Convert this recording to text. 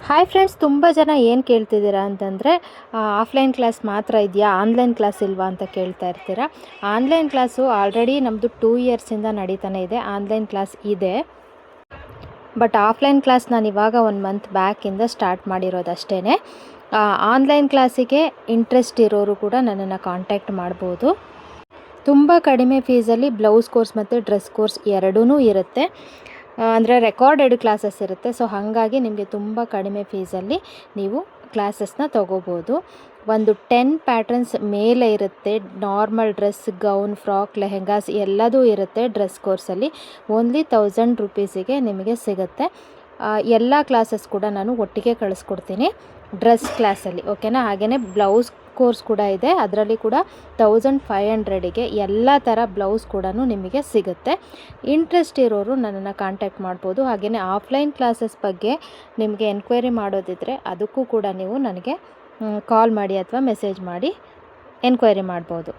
Hi friends, ತುಂಬ ಜನ ಏನು ಕೇಳ್ತಿದ್ದೀರಾ ಅಂತಂದರೆ ಆಫ್ಲೈನ್ ಕ್ಲಾಸ್ ಮಾತ್ರ ಇದೆಯಾ, ಆನ್ಲೈನ್ ಕ್ಲಾಸ್ ಇಲ್ವಾ ಅಂತ ಕೇಳ್ತಾ ಇರ್ತೀರಾ. ಆನ್ಲೈನ್ ಕ್ಲಾಸು ಆಲ್ರೆಡಿ ನಮ್ಮದು 2 ಇಯರ್ಸಿಂದ ನಡೀತಾನೆ ಇದೆ. ಆನ್ಲೈನ್ ಕ್ಲಾಸ್ ಇದೆ, ಬಟ್ ಆಫ್ಲೈನ್ ಕ್ಲಾಸ್ ನಾನು ಇವಾಗ 1 ಮಂತ್ ಬ್ಯಾಕಿಂದ ಸ್ಟಾರ್ಟ್ ಮಾಡಿರೋದಷ್ಟೇ. ಆನ್ಲೈನ್ ಕ್ಲಾಸಿಗೆ ಇಂಟ್ರೆಸ್ಟ್ ಇರೋರು ಕೂಡ ನನ್ನನ್ನು ಕಾಂಟ್ಯಾಕ್ಟ್ ಮಾಡ್ಬೋದು. ತುಂಬ ಕಡಿಮೆ ಫೀಸಲ್ಲಿ ಬ್ಲೌಸ್ ಕೋರ್ಸ್ ಮತ್ತು ಡ್ರೆಸ್ ಕೋರ್ಸ್ ಎರಡೂ ಇರುತ್ತೆ. ಅಂದರೆ ರೆಕಾರ್ಡೆಡ್ ಕ್ಲಾಸಸ್ ಇರುತ್ತೆ. ಸೊ ಹಾಗಾಗಿ ನಿಮಗೆ ತುಂಬ ಕಡಿಮೆ ಫೀಸಲ್ಲಿ ನೀವು ಕ್ಲಾಸಸ್ನ ತೊಗೋಬೋದು. ಒಂದು 10 ಪ್ಯಾಟ್ರನ್ಸ್ ಮೇಲೆ ಇರುತ್ತೆ. Normal dress, gown, frock, lehengas ಎಲ್ಲದೂ ಇರುತ್ತೆ. ಡ್ರೆಸ್ ಕೋರ್ಸಲ್ಲಿ ಓನ್ಲಿ 1000 ರುಪೀಸಿಗೆ ನಿಮಗೆ ಸಿಗುತ್ತೆ. ಎಲ್ಲ ಕ್ಲಾಸಸ್ ಕೂಡ ನಾನು ಒಟ್ಟಿಗೆ ಕಳಿಸ್ಕೊಡ್ತೀನಿ ಡ್ರೆಸ್ ಕ್ಲಾಸಲ್ಲಿ, ಓಕೆನಾ. ಹಾಗೆಯೇ ಬ್ಲೌಸ್ ಕೋರ್ಸ್ ಕೂಡ ಇದೆ, ಅದರಲ್ಲಿ ಕೂಡ 1500ಗೆ ಎಲ್ಲ ಥರ ಬ್ಲೌಸ್ ಕೂಡ ನಿಮಗೆ ಸಿಗುತ್ತೆ. ಇಂಟ್ರೆಸ್ಟ್ ಇರೋರು ನನ್ನನ್ನು ಕಾಂಟ್ಯಾಕ್ಟ್ ಮಾಡ್ಬೋದು. ಹಾಗೆಯೇ ಆಫ್ಲೈನ್ ಕ್ಲಾಸಸ್ ಬಗ್ಗೆ ನಿಮಗೆ ಎನ್ಕ್ವೈರಿ ಮಾಡೋದಿದ್ದರೆ ಅದಕ್ಕೂ ಕೂಡ ನೀವು ನನಗೆ ಕಾಲ್ ಮಾಡಿ ಅಥವಾ ಮೆಸೇಜ್ ಮಾಡಿ ಎನ್ಕ್ವೈರಿ ಮಾಡ್ಬೋದು.